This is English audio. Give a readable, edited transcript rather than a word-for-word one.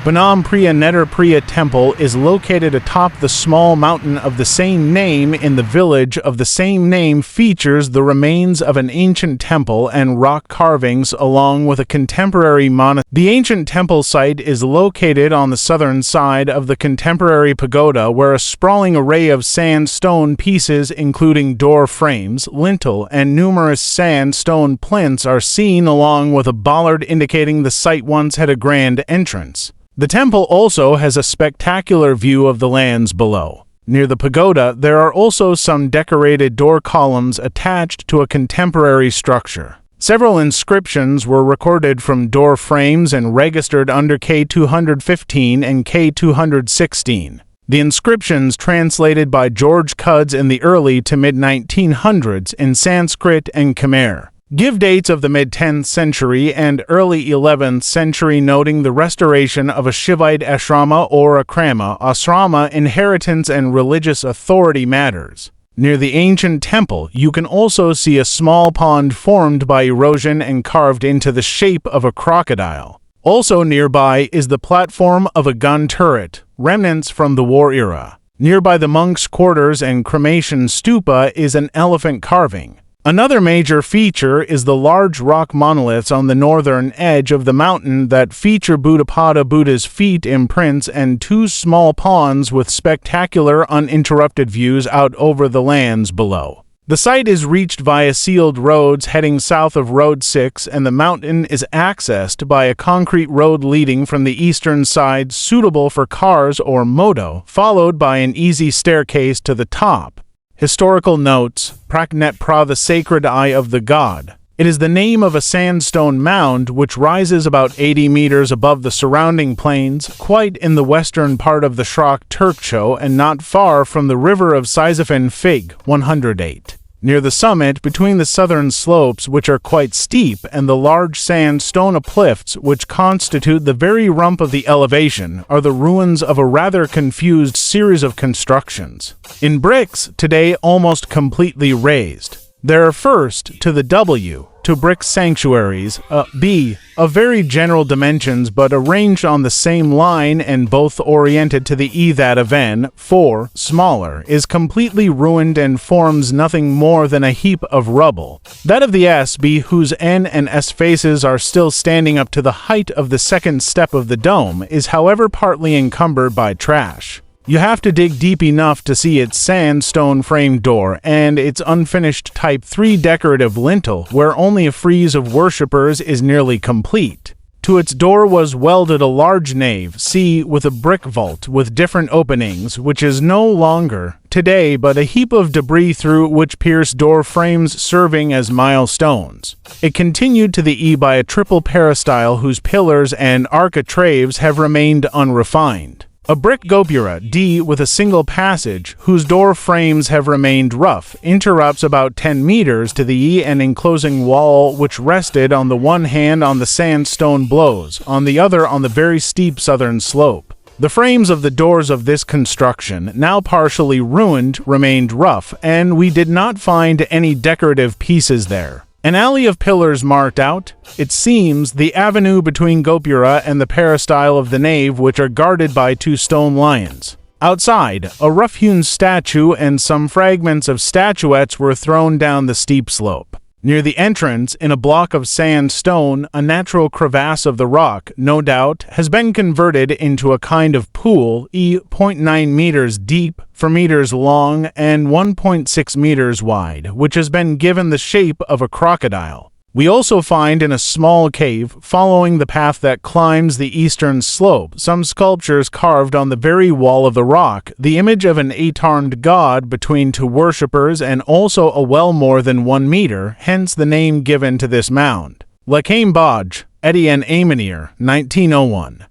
Phnom Praḥ Net Prah Temple is located atop the small mountain of the same name in the village of the same name. Features the remains of an ancient temple and rock carvings along with a contemporary monastery. The ancient temple site is located on the southern side of the contemporary pagoda, where a sprawling array of sandstone pieces including door frames, lintel, and numerous sandstone plinths are seen, along with a bollard indicating the site once had a grand entrance. The temple also has a spectacular view of the lands below. Near the pagoda, there are also some decorated door columns attached to a contemporary structure. Several inscriptions were recorded from door frames and registered under K215 and K216. The inscriptions, translated by George Cuds in the early to mid-1900s in Sanskrit and Khmer, give dates of the mid-10th century and early 11th century, noting the restoration of a Shivite ashrama or akrama, asrama, inheritance and religious authority matters. Near the ancient temple, you can also see a small pond formed by erosion and carved into the shape of a crocodile. Also nearby is the platform of a gun turret, remnants from the war era. Nearby the monks' quarters and cremation stupa is an elephant carving. Another major feature is the large rock monoliths on the northern edge of the mountain that feature Buddhapada Buddha's feet imprints and two small ponds with spectacular uninterrupted views out over the lands below. The site is reached via sealed roads heading south of Road 6, and the mountain is accessed by a concrete road leading from the eastern side, suitable for cars or moto, followed by an easy staircase to the top. Historical notes: Praḥ Net Prah, the sacred eye of the god. It is the name of a sandstone mound which rises about 80 meters above the surrounding plains, quite in the western part of the srok Turk Cho and not far from the river of Sisophon Fig 108. Near the summit, between the southern slopes, which are quite steep, and the large sandstone uplifts which constitute the very rump of the elevation, are the ruins of a rather confused series of constructions. In bricks, today almost completely razed. There are first, to the W, to brick sanctuaries, B, of very general dimensions but arranged on the same line and both oriented to the E. That of N, 4, smaller, is completely ruined and forms nothing more than a heap of rubble. That of the S, B, whose N and S faces are still standing up to the height of the second step of the dome, is however partly encumbered by trash. You have to dig deep enough to see its sandstone-framed door and its unfinished Type 3 decorative lintel, where only a frieze of worshippers is nearly complete. To its door was welded a large nave, C, with a brick vault with different openings, which is no longer, today, but a heap of debris through which pierce door frames serving as milestones. It continued to the E by a triple peristyle whose pillars and architraves have remained unrefined. A brick gopura, D, with a single passage, whose door frames have remained rough, interrupts about 10 meters to the E an enclosing wall which rested on the one hand on the sandstone blows, on the other on the very steep southern slope. The frames of the doors of this construction, now partially ruined, remained rough, and we did not find any decorative pieces there. An alley of pillars marked out, it seems, the avenue between gopura and the peristyle of the nave, which are guarded by two stone lions. Outside, a rough-hewn statue and some fragments of statuettes were thrown down the steep slope. Near the entrance, in a block of sandstone, a natural crevasse of the rock, no doubt, has been converted into a kind of pool, 0.9 meters deep, 4 meters long, and 1.6 meters wide, which has been given the shape of a crocodile. We also find in a small cave, following the path that climbs the eastern slope, some sculptures carved on the very wall of the rock, the image of an 8-armed god between two worshippers and also a well more than 1 meter, hence the name given to this mound. Lakame Baj, Etienne Amenir, 1901.